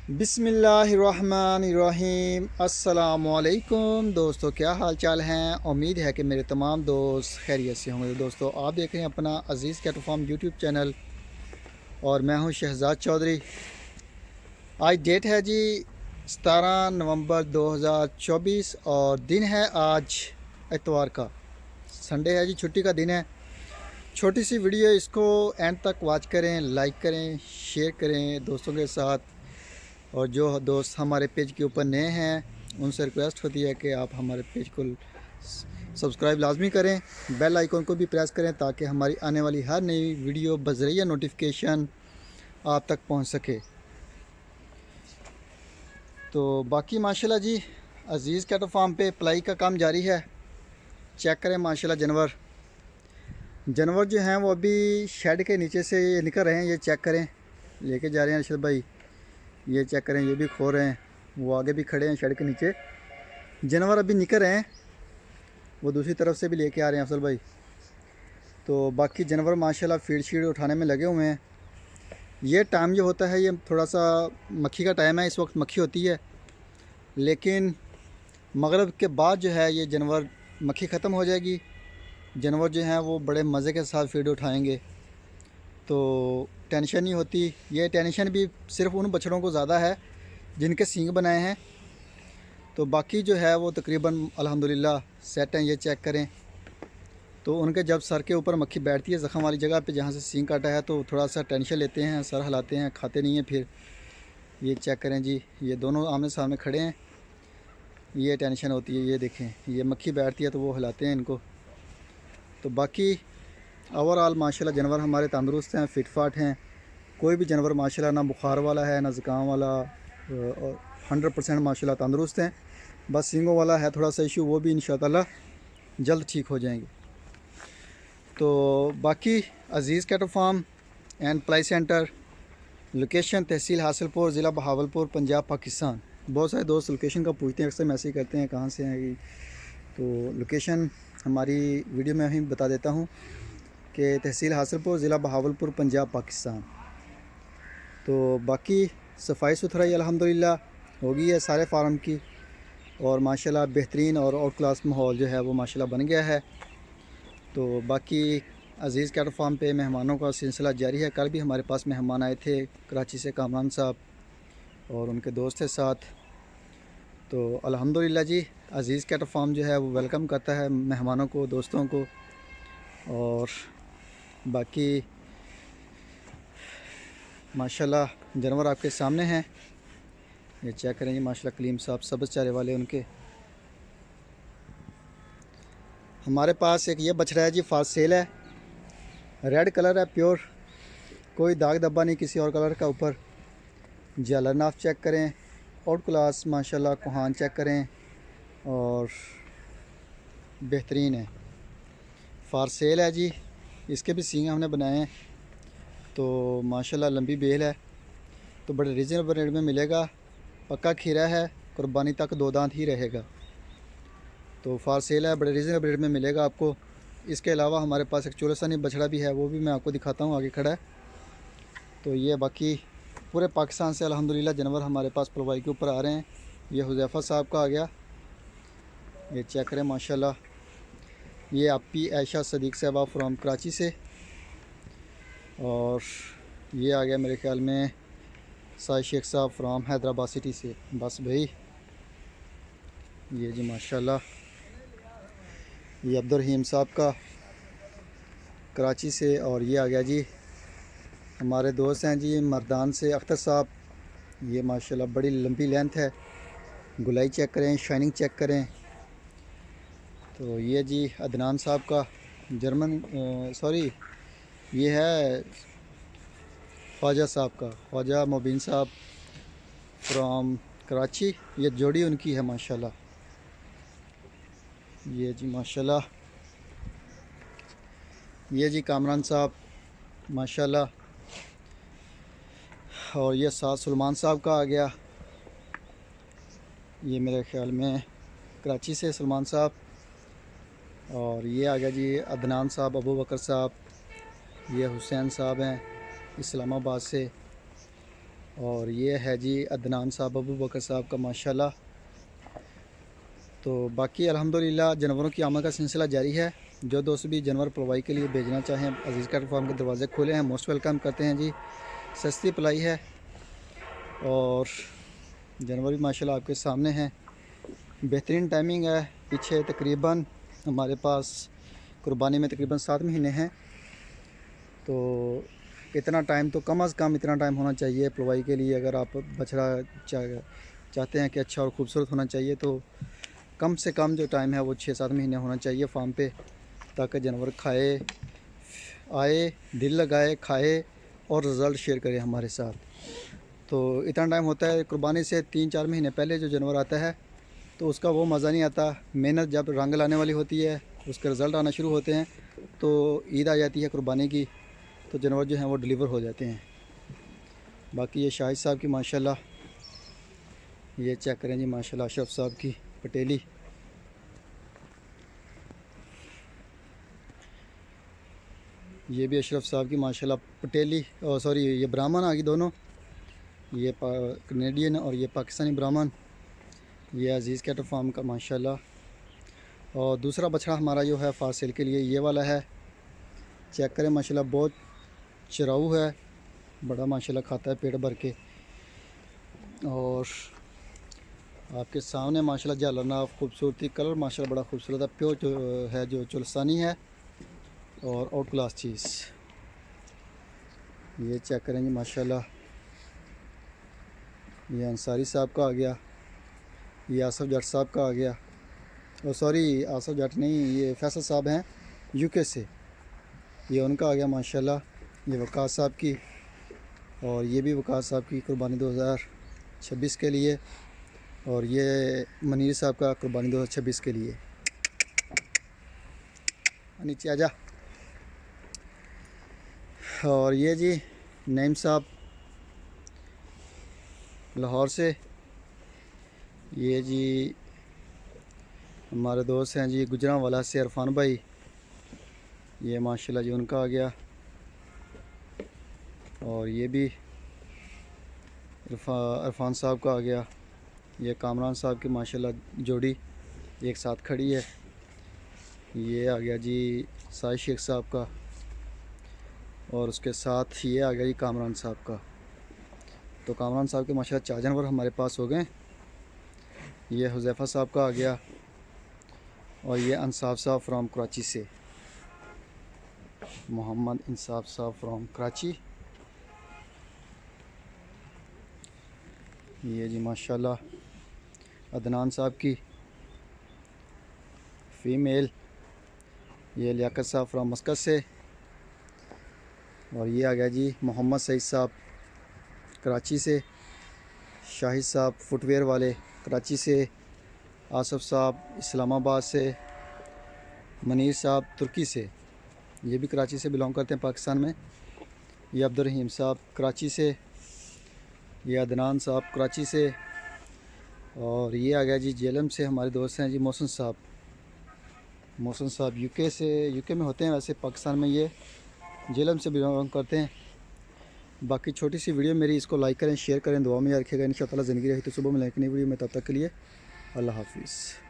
बिस्मिल्लाहिर्रहमानिर्रहीम। अस्सलामुअलैकुम दोस्तों, क्या हाल चाल हैं। उम्मीद है कि मेरे तमाम दोस्त खैरियत से होंगे। दोस्तों, आप देख रहे हैं अपना अज़ीज़ कैटल फार्म यूट्यूब चैनल और मैं हूं शहजाद चौधरी। आज डेट है जी 17 नवंबर 2024 और दिन है आज इतवार का, संडे है जी, छुट्टी का दिन है। छोटी सी वीडियो है, इसको एंड तक वॉच करें, लाइक करें, शेयर करें दोस्तों के साथ। और जो दोस्त हमारे पेज के ऊपर नए हैं उनसे रिक्वेस्ट होती है कि आप हमारे पेज को सब्सक्राइब लाजमी करें, बेल आइकन को भी प्रेस करें ताकि हमारी आने वाली हर नई वीडियो बज़रिया नोटिफिकेशन आप तक पहुंच सके। तो बाकी माशाल्लाह जी, अज़ीज़ कैटल फार्म पे पलाई का काम जारी है। चेक करें माशाल्लाह, जानवर जो हैं वो अभी शेड के नीचे से ये निकल रहे हैं। ये चेक करें, लेके जा रहे हैं अरशद भाई। ये चेक करें, ये भी खो रहे हैं, वो आगे भी खड़े हैं शेड के नीचे। जानवर अभी निकल रहे हैं, वो दूसरी तरफ से भी लेके आ रहे हैं अफसल भाई। तो बाकी जानवर माशाल्लाह फीड शीड उठाने में लगे हुए हैं। ये टाइम जो होता है ये थोड़ा सा मक्खी का टाइम है, इस वक्त मक्खी होती है, लेकिन मगरिब के बाद जो है ये जानवर मक्खी ख़त्म हो जाएगी। जानवर जो हैं वो बड़े मज़े के साथ फीड उठाएंगे, तो टेंशन नहीं होती। ये टेंशन भी सिर्फ उन बछड़ों को ज़्यादा है जिनके सींग बनाए हैं। तो बाकी जो है वो तकरीबन अल्हम्दुलिल्लाह सेट हैं। ये चेक करें, तो उनके जब सर के ऊपर मक्खी बैठती है ज़ख़म वाली जगह पे जहाँ से सींग काटा है, तो थोड़ा सा टेंशन लेते हैं, सर हिलाते हैं, खाते नहीं हैं फिर। ये चेक करें जी, ये दोनों आमने सामने खड़े हैं, ये टेंशन होती है। ये देखें, ये मक्खी बैठती है तो वो हिलाते हैं इनको। तो बाकी ओवरऑल माशाल्लाह जानवर हमारे तंदुरुस्त हैं, फिट फाट हैं। कोई भी जानवर माशाल्लाह ना बुखार वाला है ना ज़ुकाम वाला, और 100% माशाल्लाह तंदुरुस्त हैं। बस सींगों वाला है थोड़ा सा इशू, वो भी इंशाअल्लाह जल्द ठीक हो जाएंगे। तो बाकी अज़ीज़ कैटल फार्म एंड प्लाई सेंटर, लोकेशन तहसील हासिलपुर, ज़िला बहावलपुर, पंजाब, पाकिस्तान। बहुत सारे दोस्त लोकेशन का पूछते हैं, अक्सर मैसेज करते हैं कहाँ से हैं। तो लोकेशन हमारी वीडियो में ही बता देता हूँ कि तहसील हासिलपुर, ज़िला बहावलपुर, पंजाब, पाकिस्तान। तो बाकी सफाई सुथराई अल्हम्दुलिल्लाह हो गई है सारे फार्म की, और माशाल्लाह बेहतरीन और आउट क्लास माहौल जो है वो माशाल्लाह बन गया है। तो बाकी अज़ीज़ कैटल फार्म पे मेहमानों का सिलसिला जारी है। कल भी हमारे पास मेहमान आए थे कराची से, कामरान साहब और उनके दोस्त के साथ। तो अल्हम्दुलिल्लाह जी, अज़ीज़ कैटल फार्म जो है वो वेलकम करता है मेहमानों को, दोस्तों को। और बाकी माशाल्लाह जानवर आपके सामने हैं, ये चेक करें जी। माशाल्लाह कलीम साहब सब्ज़ चारे वाले उनके। हमारे पास एक ये बछड़ा है जी, फास्ट सेल है, रेड कलर है प्योर, कोई दाग धब्बा नहीं किसी और कलर का ऊपर। जालर नाफ चेक करें, आउट क्लास माशाल्लाह कोहान चेक करें, और बेहतरीन है, फार सेल है जी। इसके भी सींग हमने बनाए हैं, तो माशाल्लाह लंबी बेल है, तो बड़े रीज़नेबल रेट में मिलेगा। पक्का खीरा है, कुर्बानी तक 2 दांत ही रहेगा। तो फार सेल है, बड़े रीज़नेबल रेट में मिलेगा आपको। इसके अलावा हमारे पास एक चोलसानी बछड़ा भी है, वो भी मैं आपको दिखाता हूँ, आगे खड़ा है। तो ये बाकी पूरे पाकिस्तान से अल्हम्दुलिल्लाह जानवर हमारे पास पलवाई के ऊपर आ रहे हैं। ये हुज़ैफ़ा साहब का आ गया, ये चेक करें माशाल्लाह। ये आपी आयशा सदीक साहबा फ्राम कराची से, और ये आ गया मेरे ख्याल में साई शेख साहब फ्राम हैदराबाद सिटी से। बस भाई, ये जी माशाल्लाह, ये अब्दुर्रहीम साहब का कराची से। और ये आ गया जी हमारे दोस्त हैं जी मर्दान से, अख्तर साहब। ये माशाल्लाह बड़ी लंबी लेंथ है, गुलाई चेक करें, शाइनिंग चेक करें। तो ये जी अदनान साहब का जर्मन, सॉरी ये है ख्वाजा साहब का, ख्वाजा मुबीन साहब फ्राम कराची। ये जोड़ी उनकी है माशाल्लाह। ये जी माशाल्लाह, ये जी कामरान साहब माशाल्लाह। और ये साथ सलमान साहब का आ गया, ये मेरे ख़्याल में कराची से सलमान साहब। और ये आ गया जी अदनान साहब, अबू बकर साहब। ये हुसैन साहब हैं इस्लामाबाद से। और ये है जी अदनान साहब, अबू बकर साहब का माशाल्लाह। तो बाकी अल्हम्दुलिल्लाह जानवरों की आमद का सिलसिला जारी है। जो दोस्त भी जानवर पलवाई के लिए भेजना चाहें, अजीज़ कैटल फार्म के दरवाज़े खोले हैं, मोस्ट वेलकम करते हैं जी। सस्ती पलाई है और जानवर भी माशाल्लाह आपके सामने हैं। बेहतरीन टाइमिंग है। पीछे तकरीबन हमारे पास कुर्बानी में तकरीबन 7 महीने हैं। तो इतना टाइम तो कम अज़ कम इतना टाइम होना चाहिए पलवाई के लिए। अगर आप बछड़ा चाहते हैं कि अच्छा और ख़ूबसूरत होना चाहिए तो कम से कम जो टाइम है वो 6-7 महीने होना चाहिए फार्म पे, ताकि जानवर खाए, आए, दिल लगाए, खाए और रिज़ल्ट शेयर करे हमारे साथ। तो इतना टाइम होता है कुर्बानी से 3-4 महीने पहले जो जानवर आता है तो उसका वो मज़ा नहीं आता। मेहनत जब रंग लाने वाली होती है, उसके रिज़ल्ट आना शुरू होते हैं, तो ईद आ जाती है कुर्बानी की, तो जानवर जो हैं वो डिलीवर हो जाते हैं। बाकी ये शाहिद साहब की माशाल्लाह, ये चेक करें जी माशाल्लाह, अशरफ साहब की पटेली। ये भी अशरफ साहब की माशाल्लाह पटेली, और सॉरी ये ब्राह्मण आ गई दोनों, ये कनेडियन और ये पाकिस्तानी ब्राह्मण। ये अजीज़ कैटल फार्म का माशाल्लाह। और दूसरा बछड़ा हमारा जो है फासिल के लिए ये वाला है। चेक करें माशाल्लाह, बहुत चराऊ है, बड़ा माशाल्लाह खाता है पेट भर के। और आपके सामने माशाल्लाह झालरनाव खूबसूरती, कलर माशाल्लाह बड़ा खूबसूरत है। प्योर जो है जो चुलस्तानी है और आउट क्लास चीज़। ये चेक करेंगे माशाल्लाह, ये अंसारी साहब का आ गया, ये आसफ़ जट साहब का आ गया, और सॉरी आसफ़ जट नहीं, ये फैसल साहब हैं यूके से, ये उनका आ गया माशाल्लाह। ये वकास साहब की, और ये भी वकास साहब की कुर्बानी 2026 के लिए, और ये मनीर साहब का कुर्बानी 2026 के लिए। नीचे आ जा। और ये जी नईम साहब लाहौर से, ये जी हमारे दोस्त हैं जी गुजरांवाला से इरफान भाई, ये माशाल्लाह जी उनका आ गया। और ये भी इरफान साहब का आ गया। ये कामरान साहब की माशाल्लाह जोड़ी एक साथ खड़ी है। ये आ गया जी साहिद शेख साहब का, और उसके साथ ये आ गया जी कामरान साहब का। तो कामरान साहब के माशाल्लाह 4 जानवर हमारे पास हो गए। ये हुज़ैफ़ा साहब का आ गया, और ये इंसाफ साहब फ्रॉम कराची से, मोहम्मद इंसाफ साहब फ्रॉम कराची। ये जी माशाल्लाह अदनान साहब की फ़ीमेल, ये लियाकत साहब फ्रॉम मस्कत से। और ये आ गया जी मोहम्मद सईद साहब कराची से, शाहिद साहब फुटवेयर वाले कराची से, आसफ़ साहब इस्लामाबाद से, मनीर साहब तुर्की से, ये भी कराची से बिलोंग करते हैं पाकिस्तान में। ये अब्दुर्रहीम साहब कराची से, ये अदनान साहब कराची से। और ये आ गया जी जेलम से, हमारे दोस्त हैं जी मोहसिन साहब। मोहसिन साहब यूके से, यूके में होते हैं वैसे, पाकिस्तान में ये जेलम से बिलोंग करते हैं। बाकी छोटी सी वीडियो मेरी, इसको लाइक करें, शेयर करें, दुआ में याद रखिएगा। इंशाअल्लाह ज़िंदगी रही तो सुबह मिलेंगे एक नई वीडियो में, तब तक के लिए अल्लाह हाफिज़।